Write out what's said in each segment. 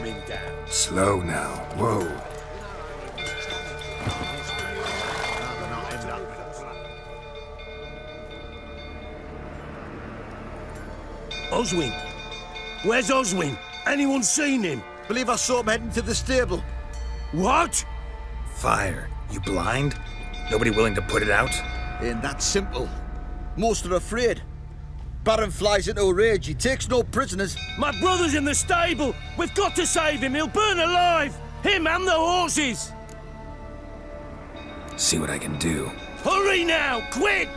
him down. Slow now. Whoa. Oswin? Where's Oswin? Anyone seen him? Believe I saw him heading to the stable. What? Fire. You blind? Nobody willing to put it out? Ain't that simple. Most are afraid. Baron flies into a rage. He takes no prisoners. My brother's in the stable. We've got to save him. He'll burn alive. Him and the horses. See what I can do. Hurry now, quick!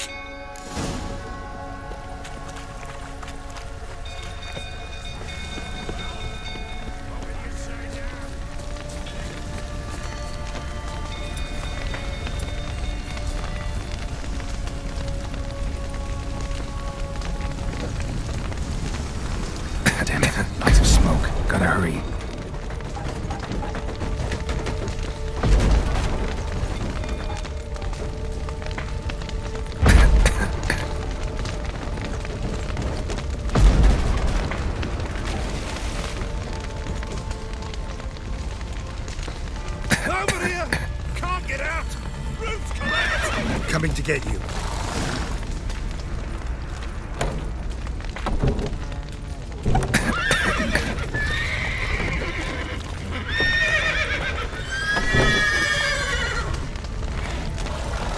Damn it. Lots of smoke. Gotta hurry. Over here! Can't get out! Root's collapsed! Coming to get you.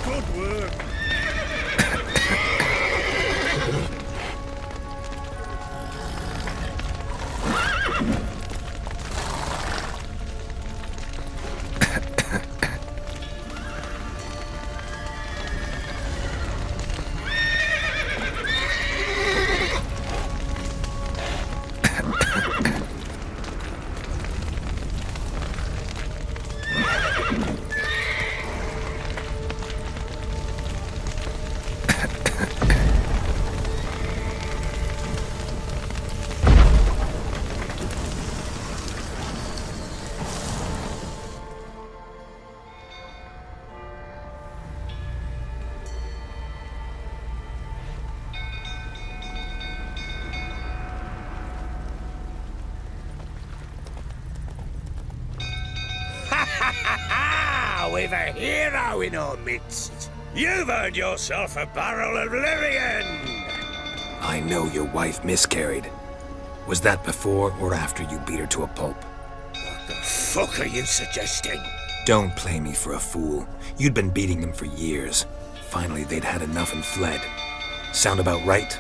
Good work! We've a hero in our midst. You've earned yourself a barrel of Lyrian. I know your wife miscarried. Was that before or after you beat her to a pulp? What the fuck are you suggesting? Don't play me for a fool. You'd been beating them for years. Finally, they'd had enough and fled. Sound about right?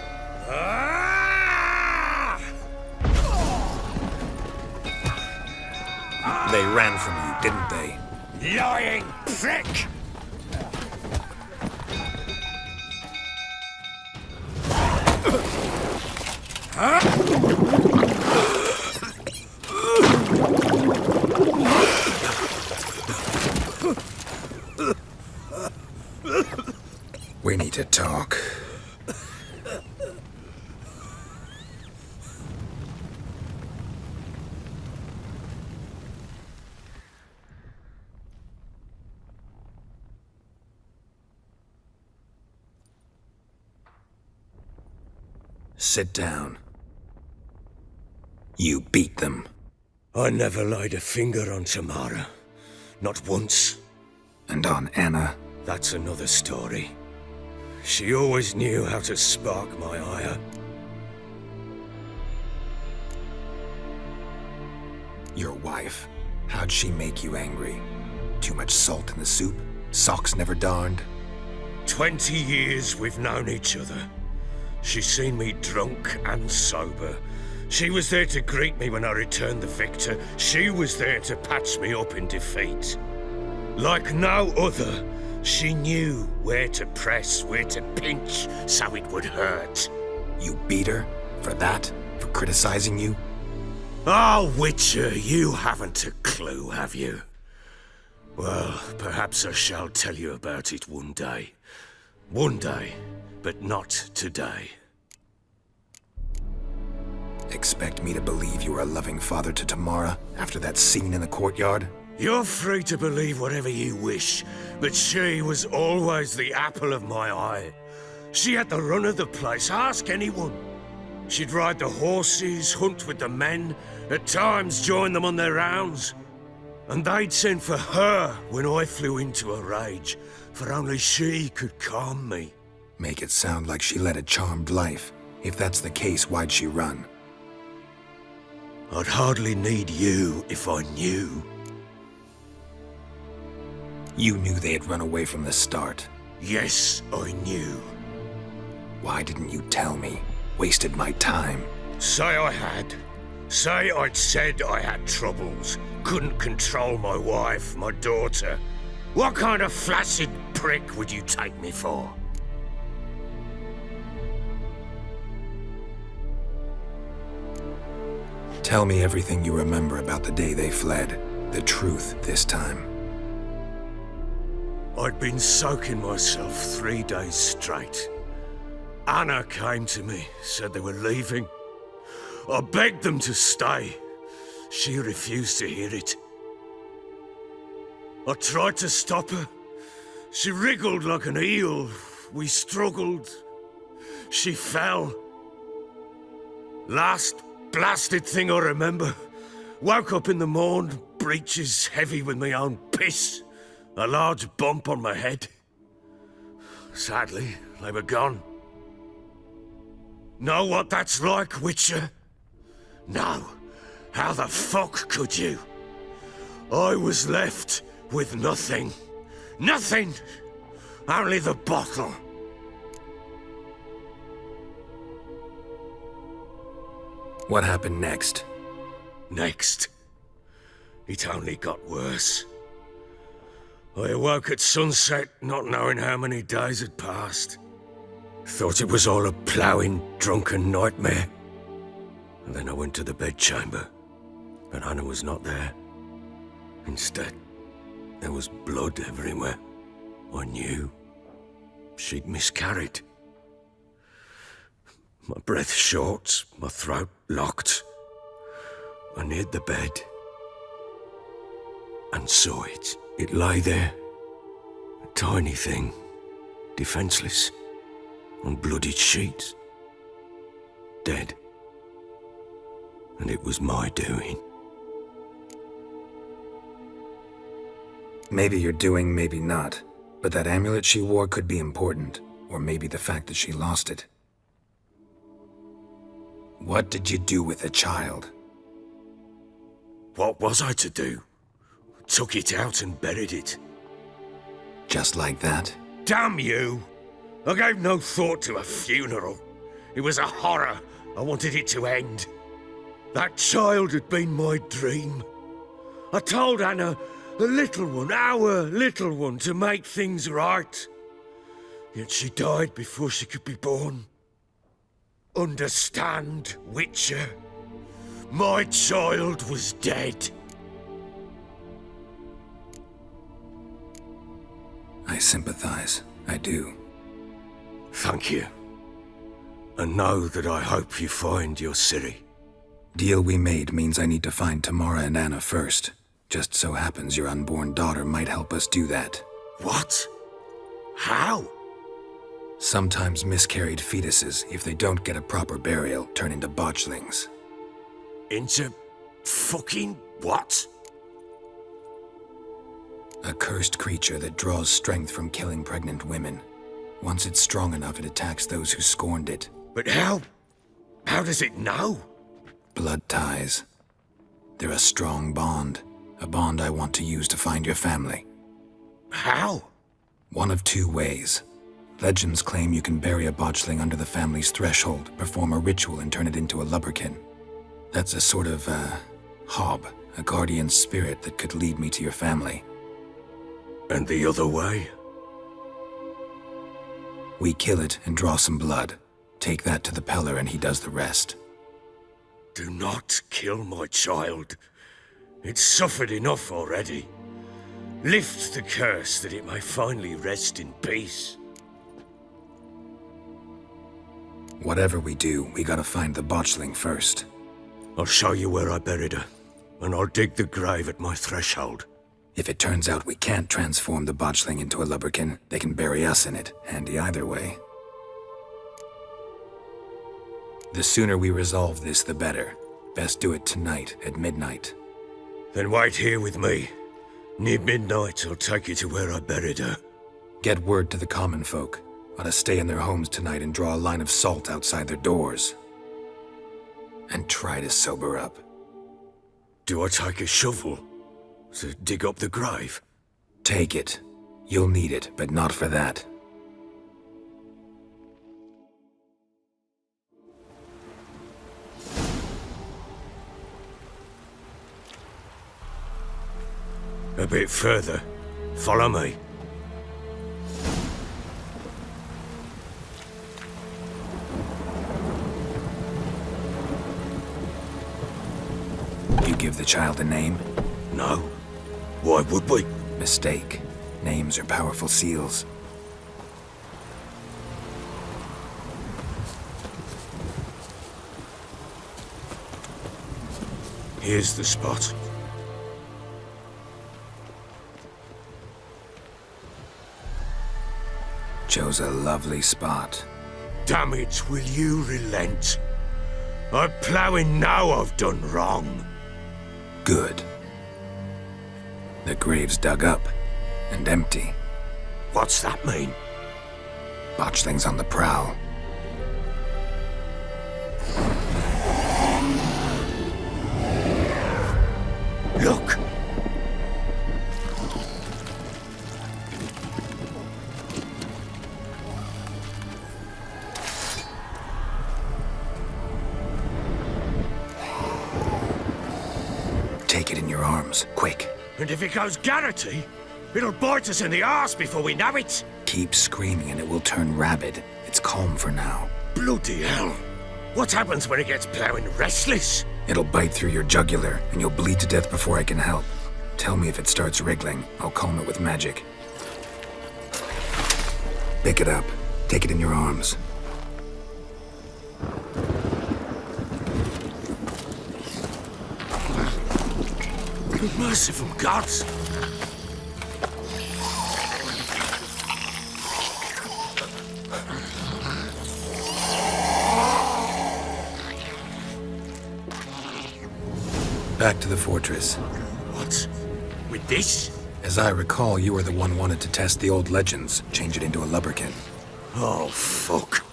Ah! They ran from you, didn't they? Lying prick! We need to talk. Sit down. You beat them. I never laid a finger on Tamara. Not once. And on Anna. That's another story. She always knew how to spark my ire. Your wife. How'd she make you angry? Too much salt in the soup? Socks never darned? 20 years we've known each other. She's seen me drunk and sober. She was there to greet me when I returned the victor. She was there to patch me up in defeat. Like no other, she knew where to press, where to pinch, so it would hurt. You beat her? For that? For criticizing you? Oh, Witcher, you haven't a clue, have you? Well, perhaps I shall tell you about it one day. One day, but not today. Expect me to believe you were a loving father to Tamara after that scene in the courtyard? You're free to believe whatever you wish, but she was always the apple of my eye. She had the run of the place, ask anyone. She'd ride the horses, hunt with the men, at times join them on their rounds. And they'd send for her when I flew into a rage, for only she could calm me. Make it sound like she led a charmed life. If that's the case, why'd she run? I'd hardly need you if I knew. You knew they had run away from the start. Yes, I knew. Why didn't you tell me? Wasted my time. Say I had. Say I'd said I had troubles. Couldn't control my wife, my daughter. What kind of flaccid prick would you take me for? Tell me everything you remember about the day they fled. The truth this time. I'd been soaking myself 3 days straight. Anna came to me, said they were leaving. I begged them to stay. She refused to hear it. I tried to stop her. She wriggled like an eel. We struggled. She fell. Last blasted thing I remember. Woke up in the morn, breeches heavy with my own piss. A large bump on my head. Sadly, they were gone. Know what that's like, Witcher? No. How the fuck could you? I was left with nothing. Nothing! Only the bottle. What happened next? Next. It only got worse. I awoke at sunset, not knowing how many days had passed. Thought it was all a ploughing, drunken nightmare. And then I went to the bedchamber, but Anna was not there. Instead, there was blood everywhere. I knew she'd miscarried. My breath short, my throat locked. I neared the bed and saw it. It lay there, a tiny thing, defenseless, on bloodied sheets, dead. And it was my doing. Maybe you're doing, maybe not. But that amulet she wore could be important. Or maybe the fact that she lost it. What did you do with the child? What was I to do? Took it out and buried it. Just like that? Damn you! I gave no thought to a funeral. It was a horror. I wanted it to end. That child had been my dream. I told Anna, the little one, our little one, to make things right. Yet she died before she could be born. Understand, Witcher? My child was dead. I sympathize. I do. Thank you. And know that I hope you find your Ciri. Deal we made means I need to find Tamara and Anna first. Just so happens your unborn daughter might help us do that. What? How? Sometimes miscarried fetuses, if they don't get a proper burial, turn into botchlings. Into fucking what? A cursed creature that draws strength from killing pregnant women. Once it's strong enough, it attacks those who scorned it. But how? How does it know? Blood ties. They're a strong bond. A bond I want to use to find your family. How? One of two ways. Legends claim you can bury a botchling under the family's threshold, perform a ritual, and turn it into a lubberkin. That's a sort of, hob, a guardian spirit that could lead me to your family. And the other way? We kill it and draw some blood. Take that to the Peller and he does the rest. Do not kill my child. It's suffered enough already. Lift the curse that it may finally rest in peace. Whatever we do, we gotta find the botchling first. I'll show you where I buried her, and I'll dig the grave at my threshold. If it turns out we can't transform the botchling into a lubberkin, they can bury us in it. Handy either way. The sooner we resolve this, the better. Best do it tonight at midnight. Then wait here with me. Near midnight, I'll take you to where I buried her. Get word to the common folk. Ought to stay in their homes tonight and draw a line of salt outside their doors. And try to sober up. Do I take a shovel to dig up the grave? Take it. You'll need it, but not for that. A bit further. Follow me. You give the child a name? No. Why would we? Mistake. Names are powerful seals. Here's the spot. Chose a lovely spot. Damn it, will you relent? I'm ploughing now I've done wrong. Good. The grave's dug up and empty. What's that mean? Botchling's on the prowl. Look! Take it in your arms, quick. And if it goes Garrity, it'll bite us in the arse before we know it. Keep screaming and it will turn rabid. It's calm for now. Bloody hell. What happens when it gets ploughing restless? It'll bite through your jugular and you'll bleed to death before I can help. Tell me if it starts wriggling. I'll calm it with magic. Pick it up. Take it in your arms. Merciful gods! Back to the fortress. What? With this? As I recall, you were the one wanted to test the old legends, change it into a lubberkin. Oh, fuck.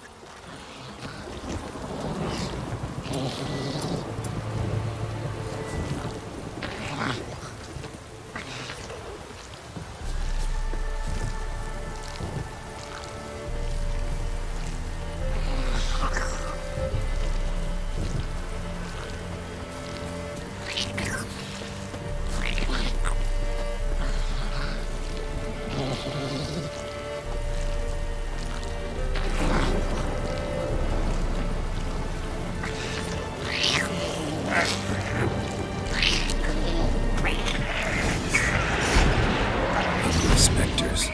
Spectres.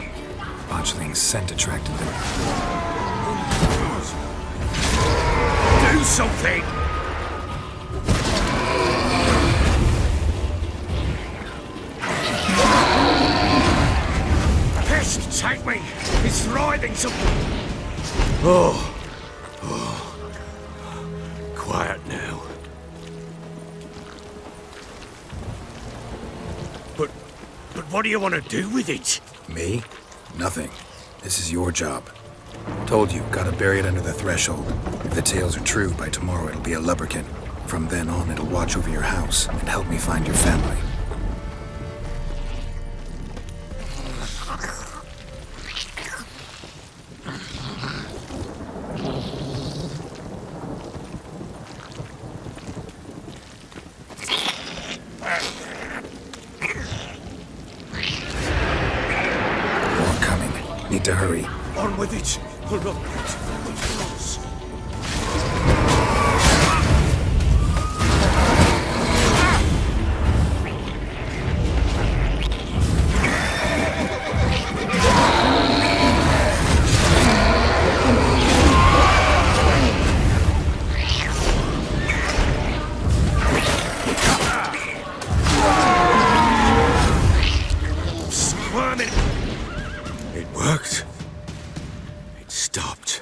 Botchling's scent attracted them. Do something! Pest, take me! It's writhing something! Oh. Quiet now. But what do you want to do with it? Me? Nothing. This is your job. Told you, gotta bury it under the threshold. If the tales are true, by tomorrow it'll be a lubberkin. From then on, it'll watch over your house and help me find your family. Need to hurry. On with it! Hold on. Close. Squirming! It worked. It stopped.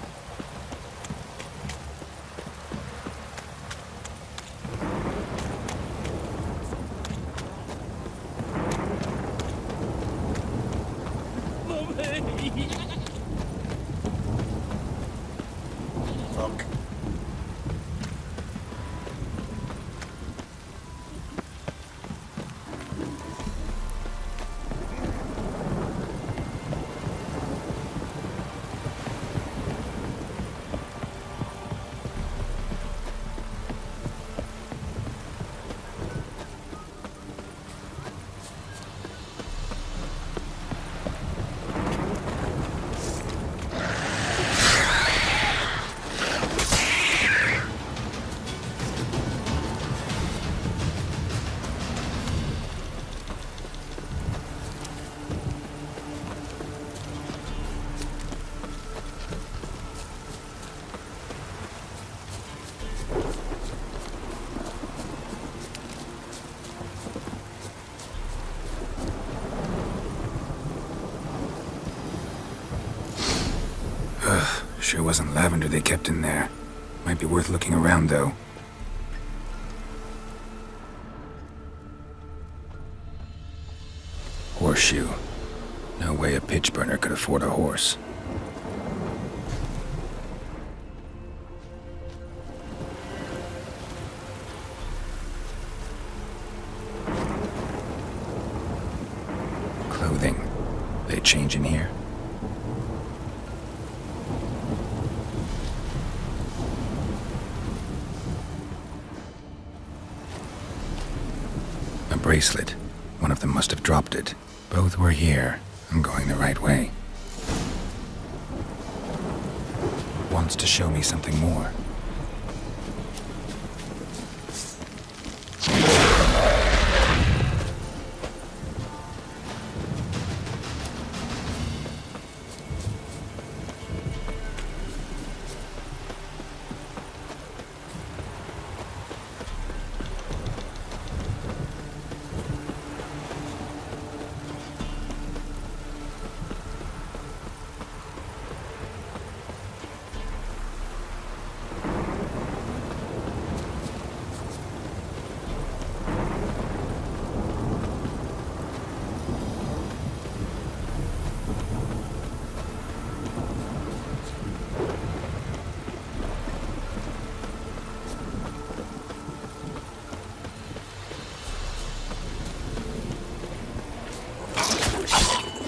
Sure wasn't lavender they kept in there. Might be worth looking around, though. Horseshoe. No way a pitch burner could afford a horse. Clothing. They change in here? A bracelet. One of them must have dropped it. Both were here. I'm going the right way. Wants to show me something more.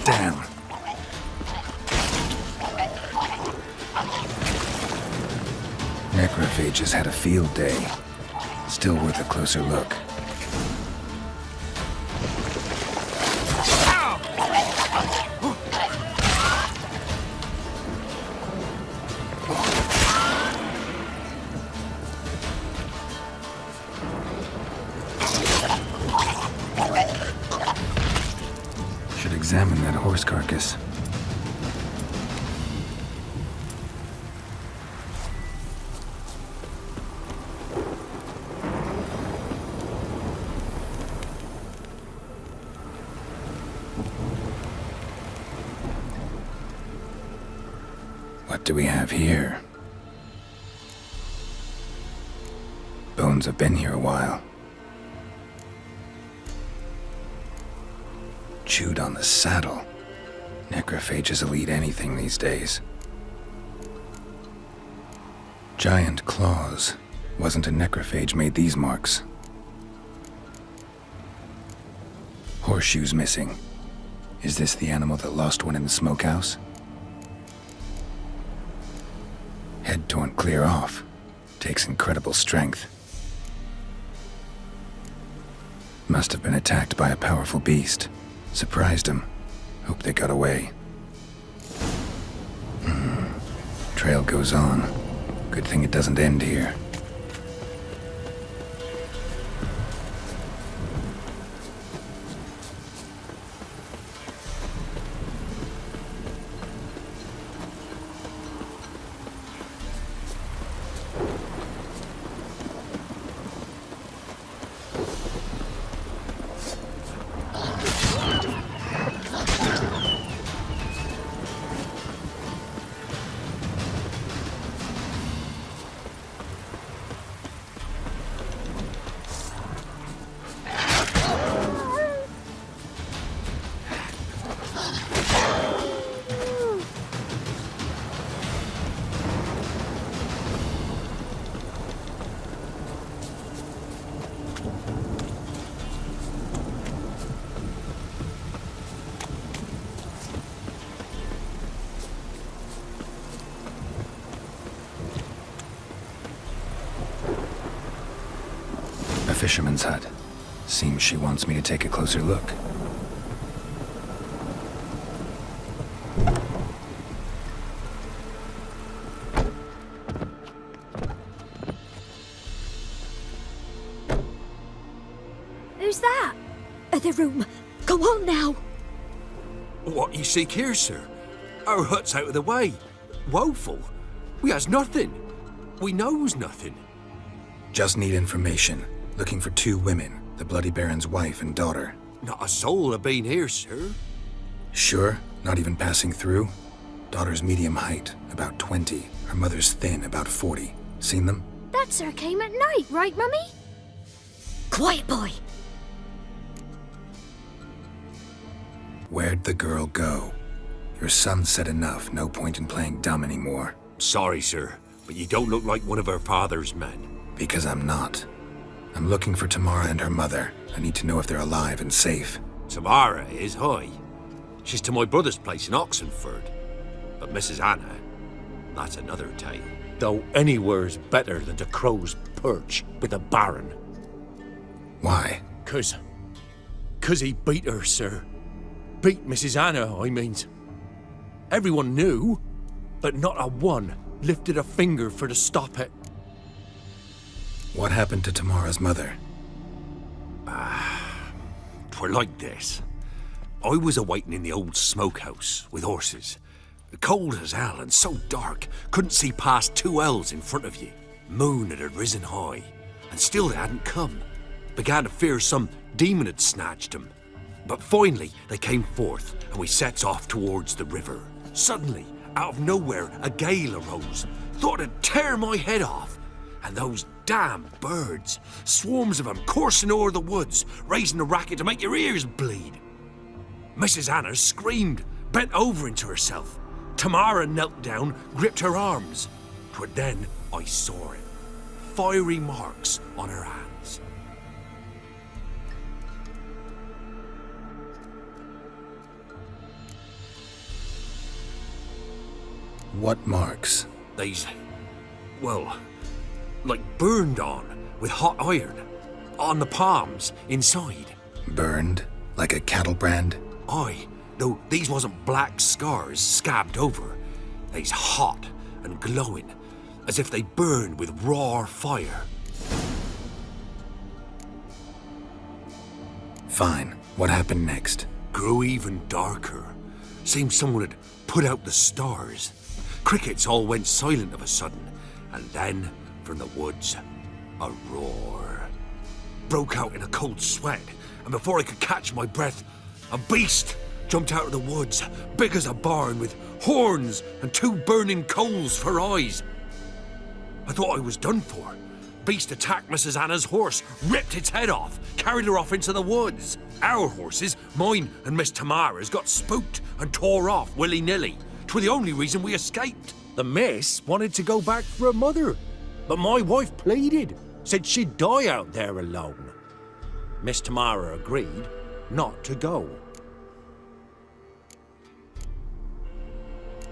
Damn. Necrophages had a field day. Still worth a closer look. Should examine that horse carcass. What do we have here? Bones have been here a while. Chewed on the saddle. Necrophages will eat anything these days. Giant claws. Wasn't a necrophage made these marks. Horseshoes missing. Is this the animal that lost one in the smokehouse? Head torn clear off. Takes incredible strength. Must have been attacked by a powerful beast. Surprised him. Hope they got away. Trail goes on. Good thing it doesn't end here. A fisherman's hut. Seems she wants me to take a closer look. Who's that? The room. Go on now. What you seek here, sir? Our hut's out of the way. Woeful. We has nothing. We knows nothing. Just need information. Looking for 2 women, the Bloody Baron's wife and daughter. Not a soul have been here, sir. Sure? Not even passing through? Daughter's medium height, about 20. Her mother's thin, about 40. Seen them? That's her came at night, right, Mummy? Quiet, boy. Where'd the girl go? Your son said enough, no point in playing dumb anymore. Sorry, sir, but you don't look like one of her father's men. Because I'm not. I'm looking for Tamara and her mother. I need to know if they're alive and safe. Tamara is, hi. She's to my brother's place in Oxenford. But Mrs. Anna, that's another tale. Though anywhere's better than the Crow's Perch with the Baron. Why? 'Cause he beat her, sir. Beat Mrs. Anna, I means. Everyone knew, but not a one lifted a finger for to stop it. What happened to Tamara's mother? 'Twere like this. I was awaiting in the old smokehouse with horses. Cold as hell and so dark, couldn't see past 2 ells in front of you. Moon had risen high, and still they hadn't come. Began to fear some demon had snatched them. But finally they came forth, and we sets off towards the river. Suddenly, out of nowhere, a gale arose. Thought it'd tear my head off. And those damn birds, swarms of them coursing o'er the woods, raising a racket to make your ears bleed. Mrs. Anna screamed, bent over into herself. Tamara knelt down, gripped her arms. 'Twere then I saw it. Fiery marks on her hands. What marks? They's, well, like burned on with hot iron. On the palms, inside. Burned? Like a cattle brand? Aye, though these wasn't black scars scabbed over. They's hot and glowing, as if they burned with raw fire. Fine. What happened next? Grew even darker. Seemed someone had put out the stars. Crickets all went silent of a sudden, and then, from the woods, a roar. Broke out in a cold sweat, and before I could catch my breath, a beast jumped out of the woods, big as a barn, with horns and 2 burning coals for eyes. I thought I was done for. Beast attacked Mrs. Anna's horse, ripped its head off, carried her off into the woods. Our horses, mine and Miss Tamara's, got spooked and tore off willy-nilly. 'Twere the only reason we escaped. The miss wanted to go back for her mother, but my wife pleaded, said she'd die out there alone. Miss Tamara agreed not to go.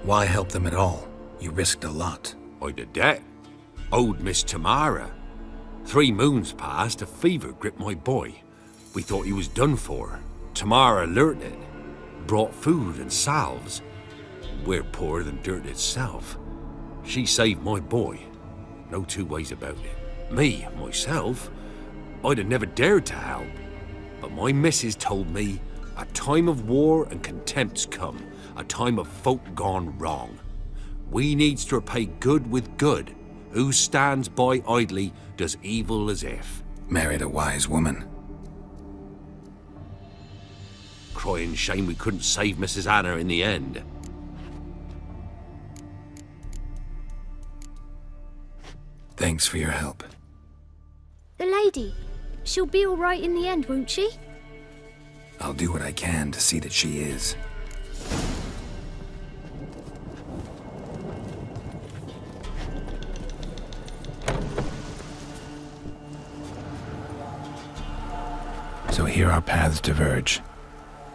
Why help them at all? You risked a lot. I'd a debt. Owed Miss Tamara. 3 moons passed, a fever gripped my boy. We thought he was done for. Tamara learnt it. Brought food and salves. We're poorer than dirt itself. She saved my boy. No 2 ways about it. Me, myself, I'd have never dared to help. But my missus told me a time of war and contempt's come. A time of folk gone wrong. We needs to repay good with good. Who stands by idly does evil as if. Married a wise woman. Crying shame we couldn't save Mrs. Anna in the end. Thanks for your help. The lady. She'll be all right in the end, won't she? I'll do what I can to see that she is. So here our paths diverge.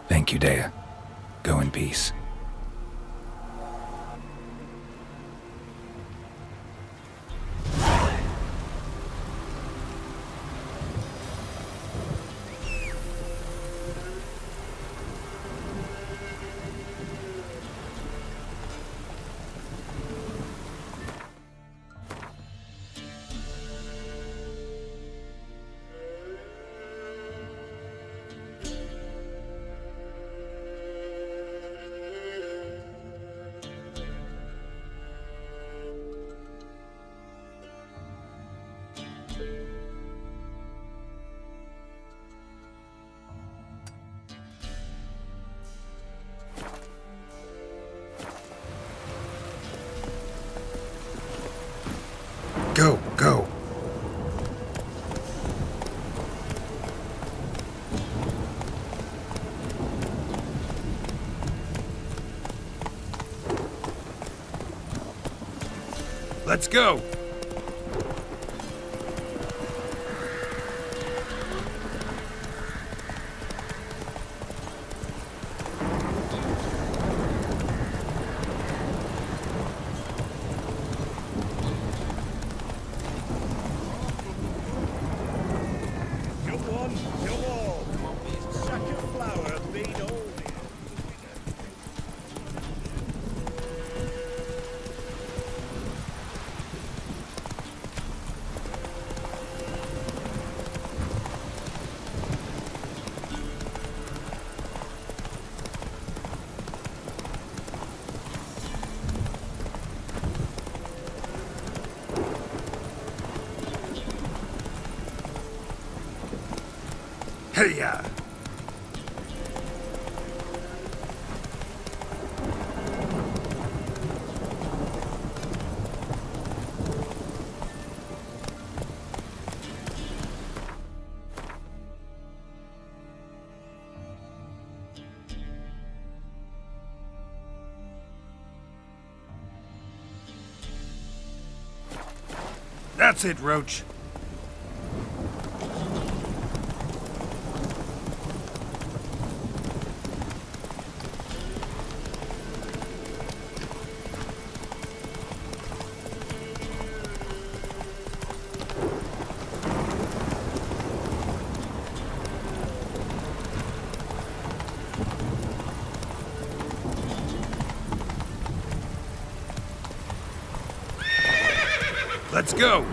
Thank you, Dea. Go in peace. Let's go! Hey-ya! That's it, Roach. Let's go!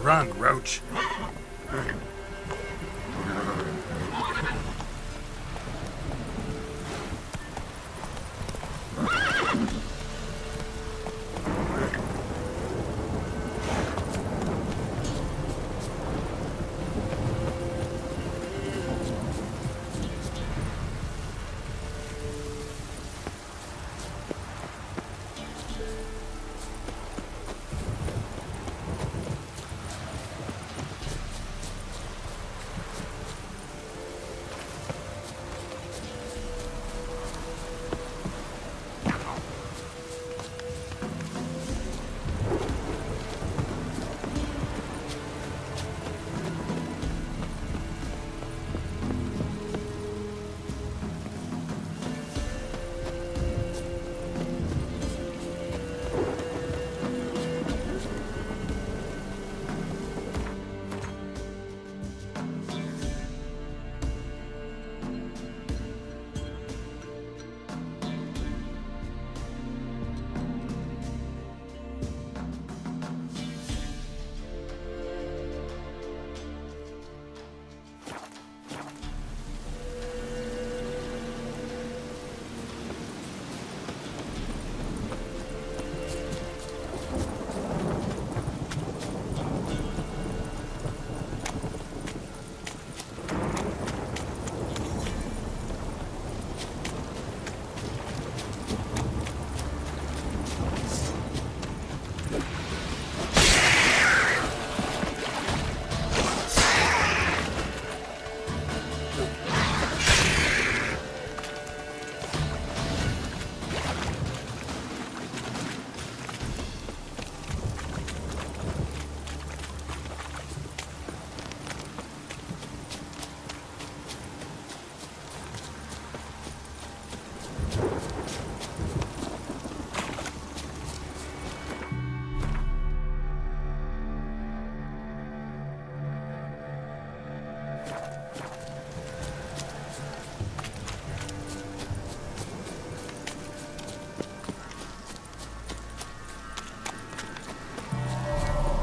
Run, Roach.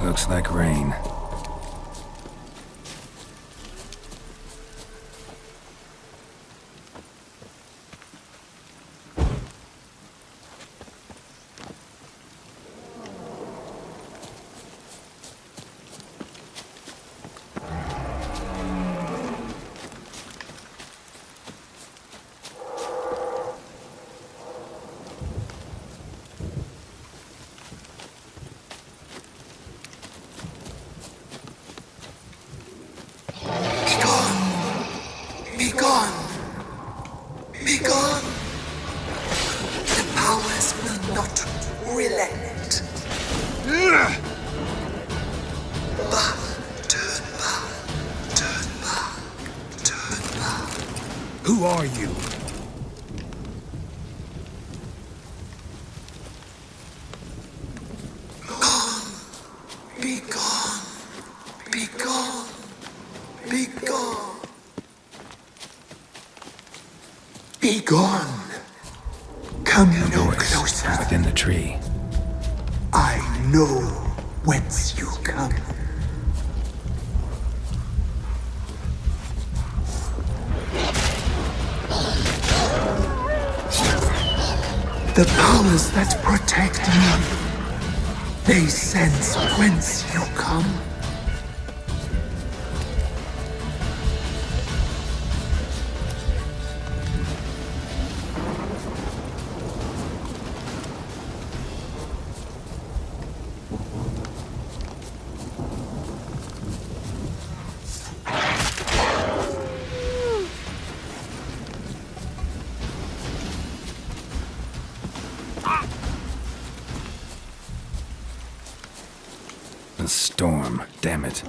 Looks like rain. relent. Back, turn back, turn back, turn back. Who are you? Be gone, be gone, be gone. Be gone. Come no closer. Within the tree. I know whence you come. The powers that protect me, they sense whence you come. The storm, damn it.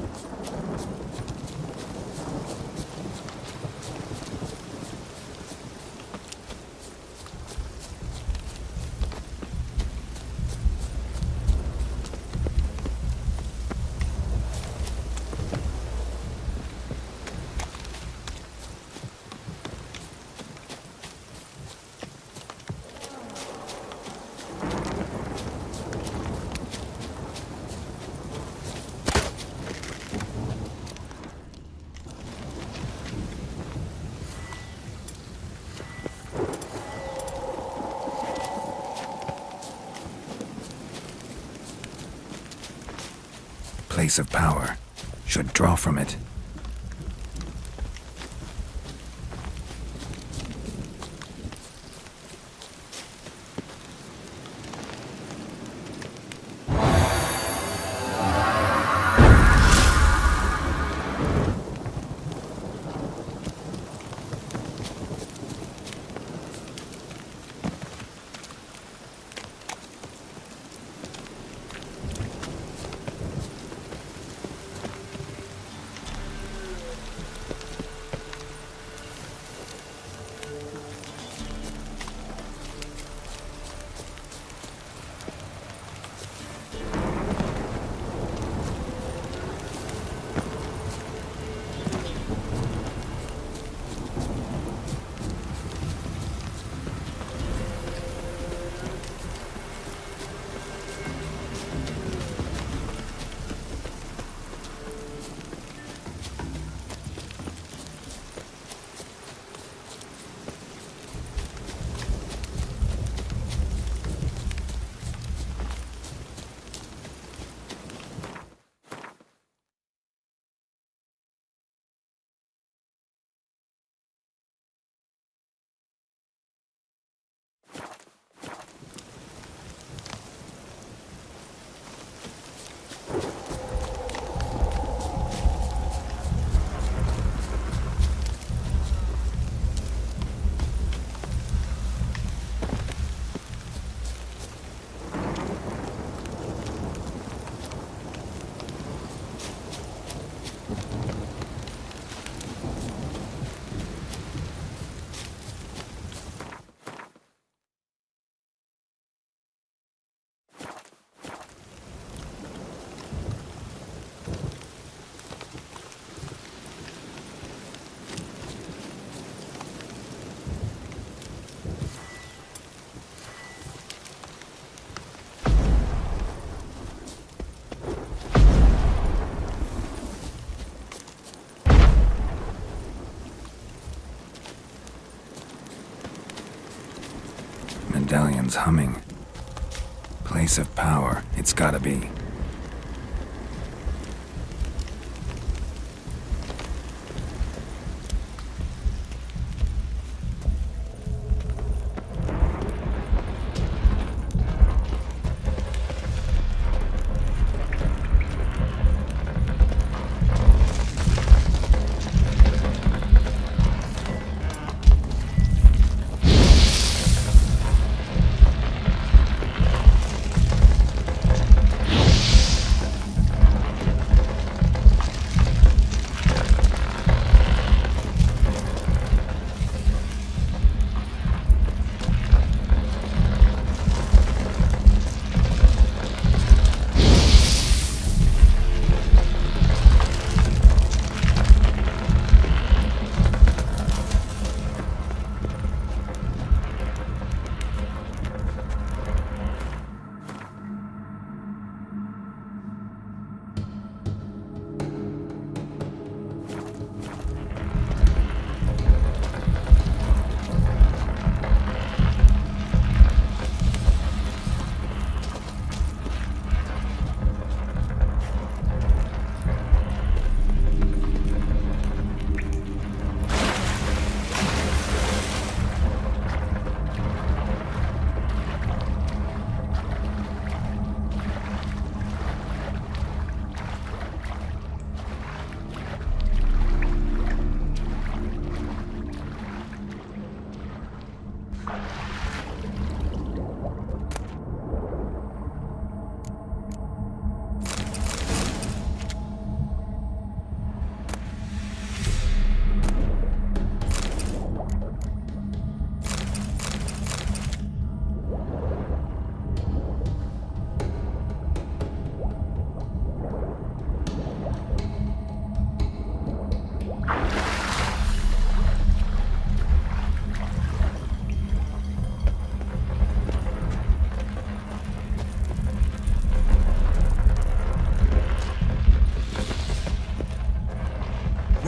Place of power. Should draw from it. Medallion's humming. Place of power, it's gotta be.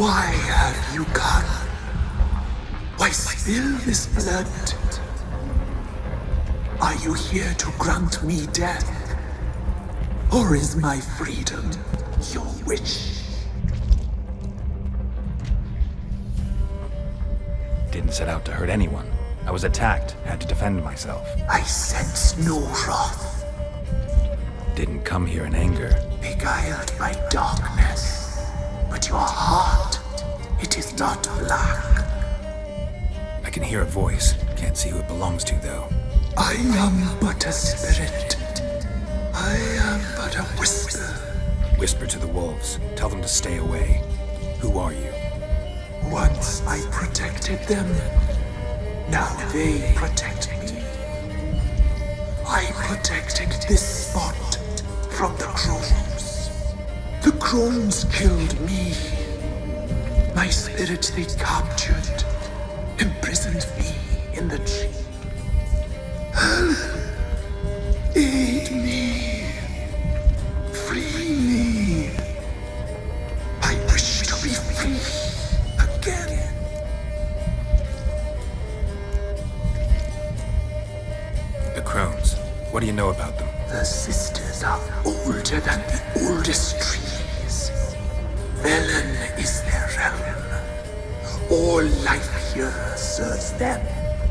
Why have you come? Why spill this blood? Are you here to grant me death? Or is my freedom your wish? Didn't set out to hurt anyone. I was attacked, had to defend myself. I sense no wrath, Didn't come here in anger. beguiled by darkness. But your heart, it is not black. I can hear a voice. Can't see who it belongs to, though. I am but a spirit. I am but a whisper. Whisper to the wolves. Tell them to stay away. Who are you? Once I protected them. Now they protect me. I protected this spot from the crones. The crones killed me. My spirit they captured, imprisoned me in the tree. Help! Aid me! Free me! I wish to be free again. The crones. What do you know about them? The sisters are older than the oldest trees. Velen is their realm. All life here serves them.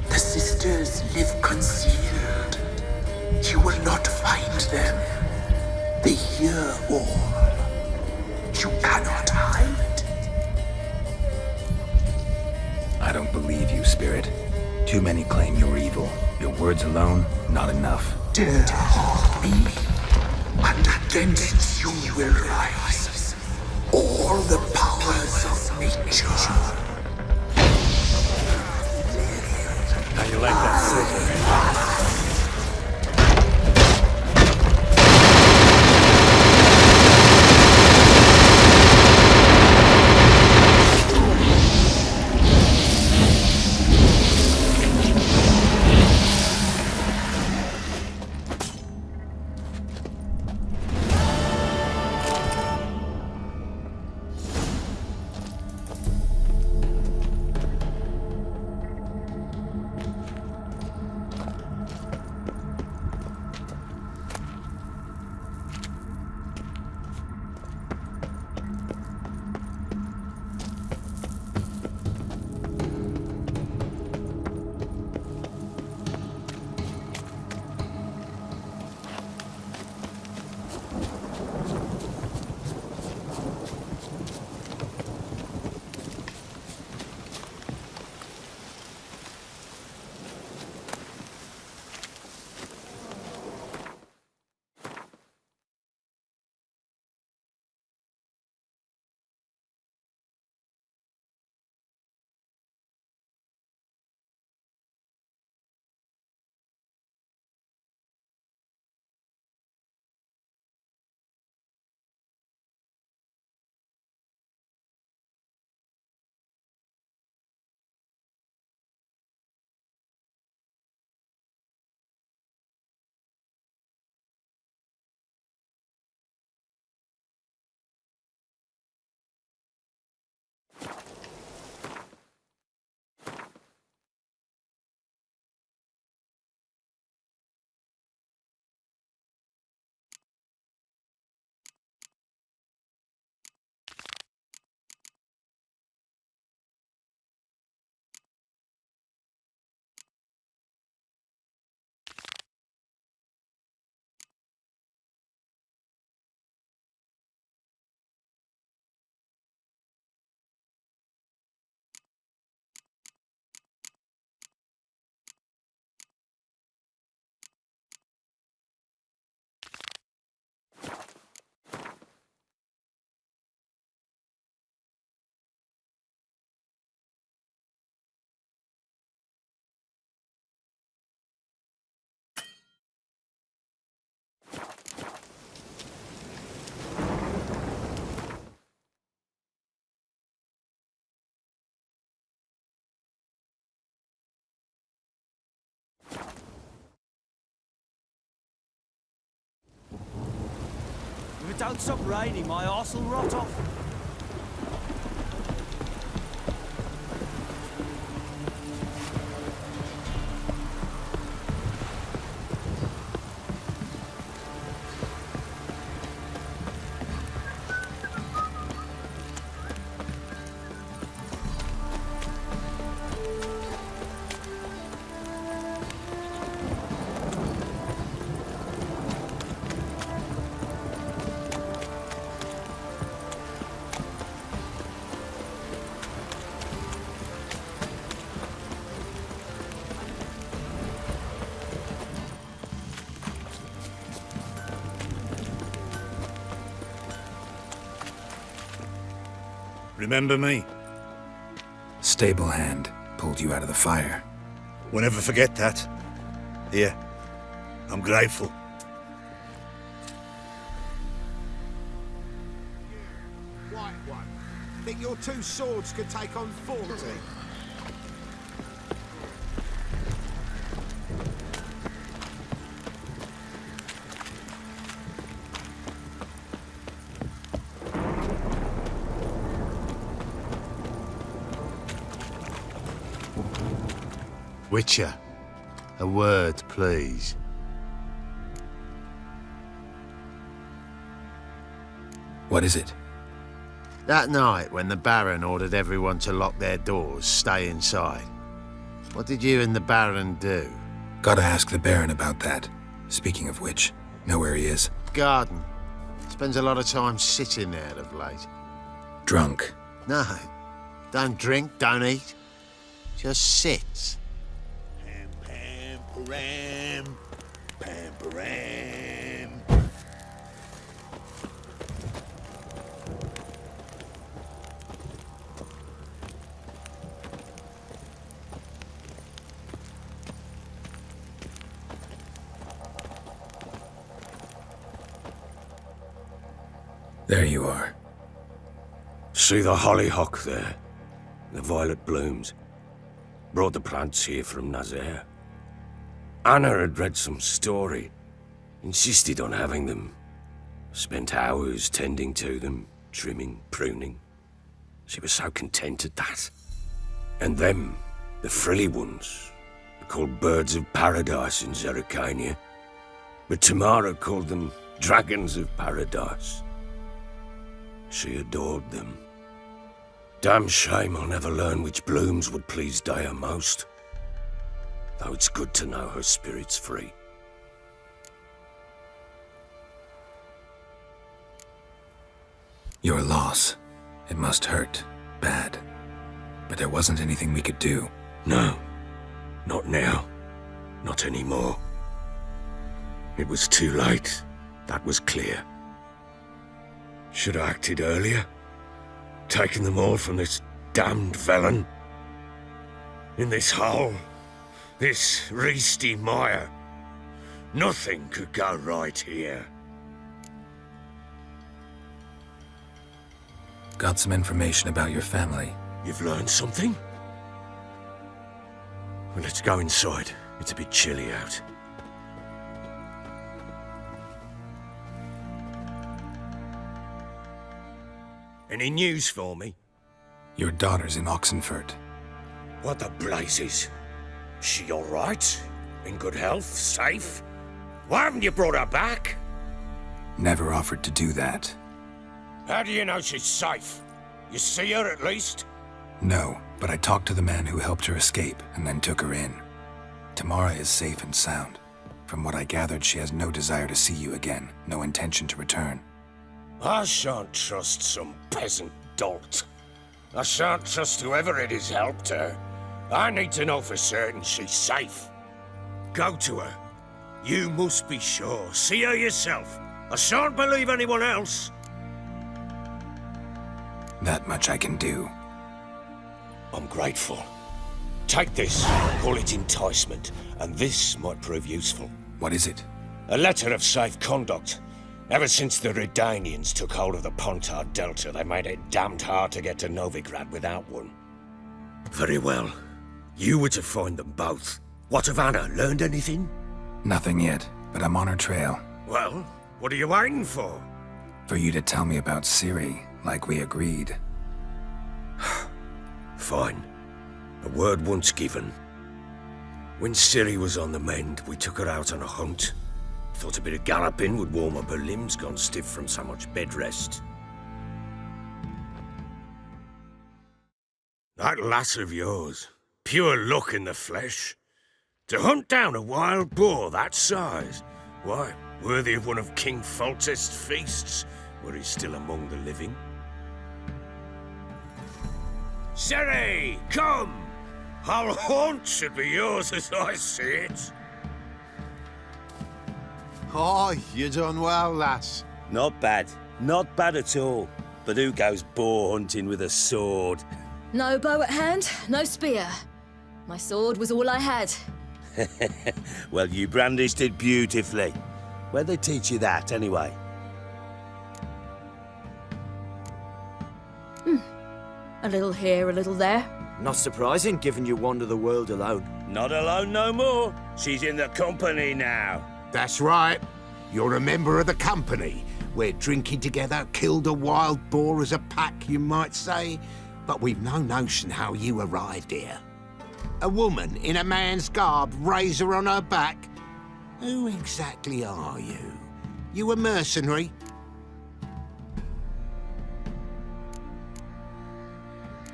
The sisters live concealed. You will not find them. They hear all. You cannot hide. I don't believe you, Spirit. Too many claim you're evil. Your words alone, not enough. Dare harm me, and against you will rise all the powers of nature. How you like that silver? If it don't stop raining, my arse will rot off. Remember me? Stable hand pulled you out of the fire. We'll never forget that. Here, I'm grateful. White one. Think your two swords could take on 40? Witcher, a word, please. What is it? That night when the Baron ordered everyone to lock their doors, stay inside, what did you and the Baron do? Gotta ask the Baron about that. Speaking of which, know where he is. Garden. Spends a lot of time sitting there of late. Drunk. No, don't drink, don't eat. Just sits. Pam, pam, pam. There you are. See the hollyhock there? The violet blooms. Brought the plants here from Nazaire. Anna had read some story. Insisted on having them. Spent hours tending to them, trimming, pruning. She was so content at that. And them, the frilly ones, are called birds of paradise in Zerrikania. But Tamara called them dragons of paradise. She adored them. Damn shame I'll never learn which blooms would please Daya most. Though it's good to know her spirit's free. Your loss. It must hurt. Bad. But there wasn't anything we could do. No. Not now. Not anymore. It was too late. That was clear. Should have acted earlier. Taken them all from this damned villain. In this hole. This reesty mire. Nothing could go right here. Got some information about your family. You've learned something? Well, let's go inside. It's a bit chilly out. Any news for me? Your daughter's in Oxenfurt. What the blazes? She all right? In good health? Safe? Why haven't you brought her back? Never offered to do that. How do you know she's safe? You see her at least? No, but I talked to the man who helped her escape and then took her in. Tamara is safe and sound. From what I gathered, she has no desire to see you again, no intention to return. I shan't trust some peasant dolt. I shan't trust whoever it is helped her. I need to know for certain she's safe. Go to her. You must be sure. See her yourself. I shan't believe anyone else. That much I can do. I'm grateful. Take this, call it enticement, and this might prove useful. What is it? A letter of safe conduct. Ever since the Redanians took hold of the Pontard Delta, they made it damned hard to get to Novigrad without one. Very well. You were to find them both. What of Anna? Learned anything? Nothing yet, but I'm on her trail. Well, what are you waiting for? For you to tell me about Ciri, like we agreed. Fine. A word once given. When Ciri was on the mend, we took her out on a hunt. Thought a bit of galloping would warm up her limbs, gone stiff from so much bed rest. That lass of yours, pure luck in the flesh. To hunt down a wild boar that size, why, worthy of one of King Foltest's feasts, were he still among the living. Ciri, come! Our haunt should be yours as I see it. Oh, you done well, lass. Not bad. Not bad at all. but who goes boar hunting with a sword? No bow at hand, no spear. My sword was all I had. Well, you brandished it beautifully. Where'd they teach you that, anyway? A little here, a little there. Not surprising, given you wander the world alone. Not alone no more. She's in the company now. That's right. You're a member of the company. We're drinking together, killed a wild boar as a pack, you might say. But we've no notion how you arrived here. A woman in a man's garb, razor on her back. Who exactly are you? You a mercenary?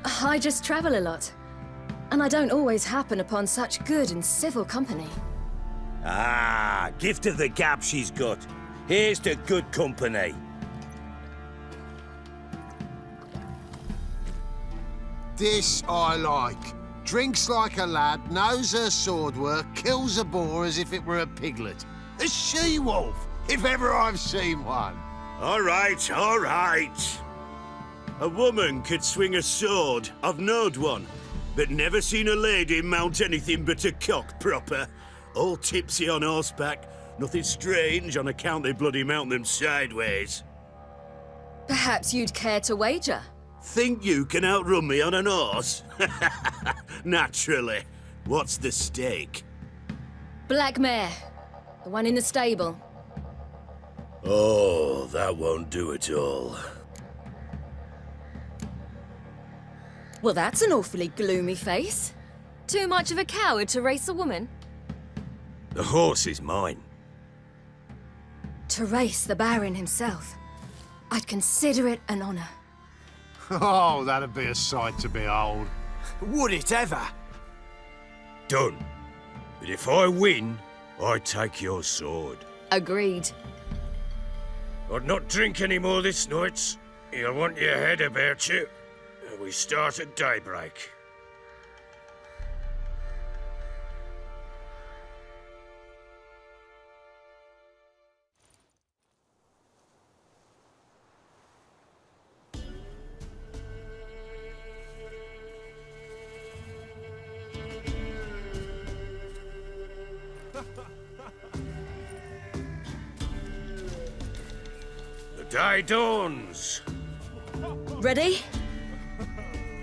I just travel a lot. And I don't always happen upon such good and civil company. Ah, gift of the gab she's got. Here's to good company. This I like. Drinks like a lad, knows her sword work, kills a boar as if it were a piglet. A she-wolf, if ever I've seen one. All right, all right. A woman could swing a sword. I've knowed one. But never seen a lady mount anything but a cock proper. All tipsy on horseback. Nothing strange on account they bloody mount them sideways. Perhaps you'd care to wager? Think you can outrun me on an horse? Naturally. What's the stake? Black mare. The one in the stable. Oh, that won't do at all. Well, that's an awfully gloomy face. Too much of a coward to race a woman? The horse is mine. To race the Baron himself. I'd consider it an honor. Oh, that'd be a sight to behold. Would it ever? Done. But if I win, I take your sword. Agreed. I'd not drink any more this night. You'll want your head about you. We start at daybreak. The day dawns. Ready?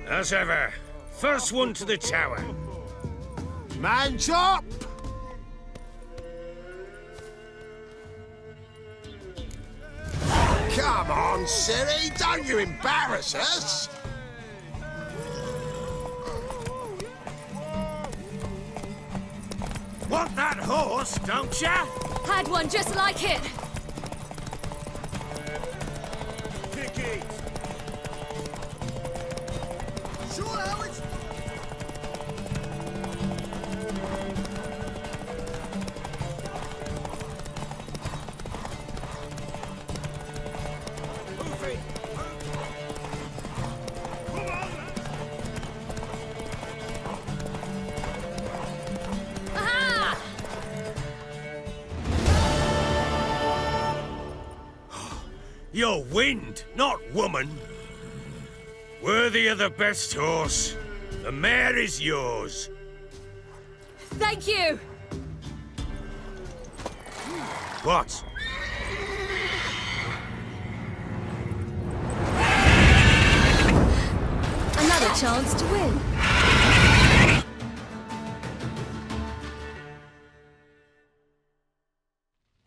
As ever, first one to the tower. Man chop! Come on, Siri, don't you embarrass us! Want that horse, don't ya? Had one just like it. Kick it. Sure how it's... Move it. Come on. Aha! You're wind, not woman. Worthy of the best horse. The mare is yours. Thank you! What? Another chance to win.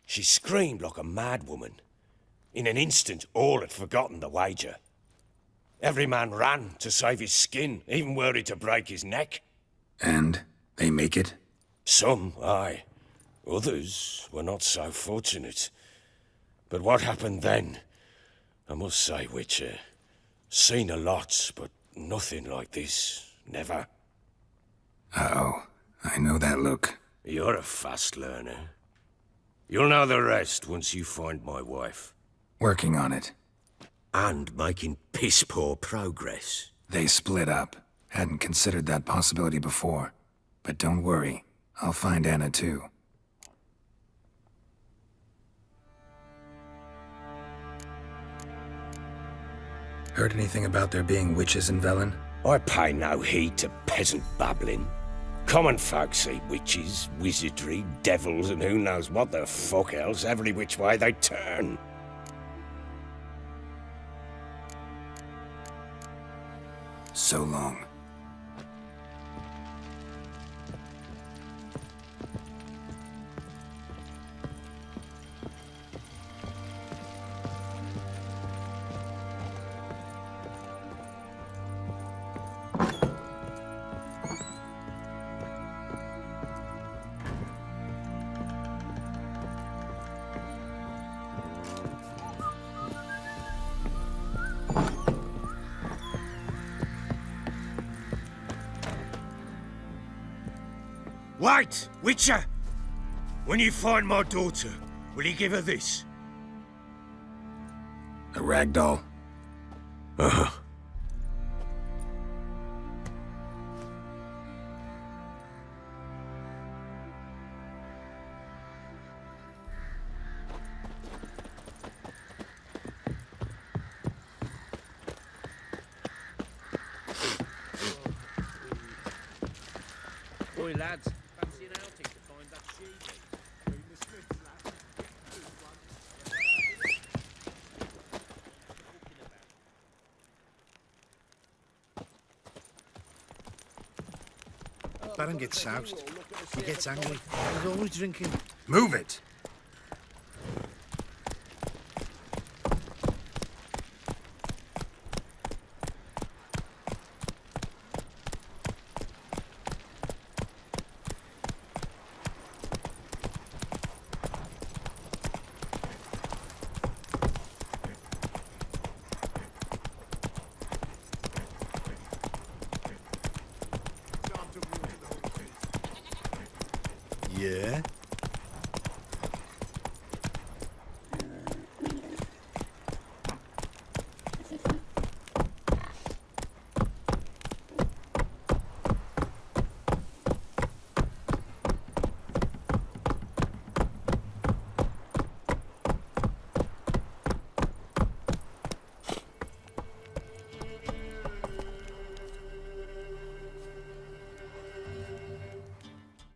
She screamed like a mad woman. In an instant, all had forgotten the wager. Every man ran to save his skin, even were he to break his neck. And they make it? Some, aye. Others were not so fortunate. But what happened then? I must say, Witcher, seen a lot, but nothing like this. Never. Uh-oh. I know that look. You're a fast learner. You'll know the rest once you find my wife. Working on it. And making piss-poor progress. They split up. Hadn't considered that possibility before. But don't worry. I'll find Anna too. Heard anything about there being witches in Velen? I pay no heed to peasant babbling. Common folk see witches, wizardry, devils, and who knows what the fuck else every which way they turn. So long. Wait, Witcher! When you find my daughter, will you give her this? A rag doll? Uh-huh. Oi, lads. Fancy an outing to find that she? Baron gets soused. He gets angry. He's always drinking. Move it! Yeah?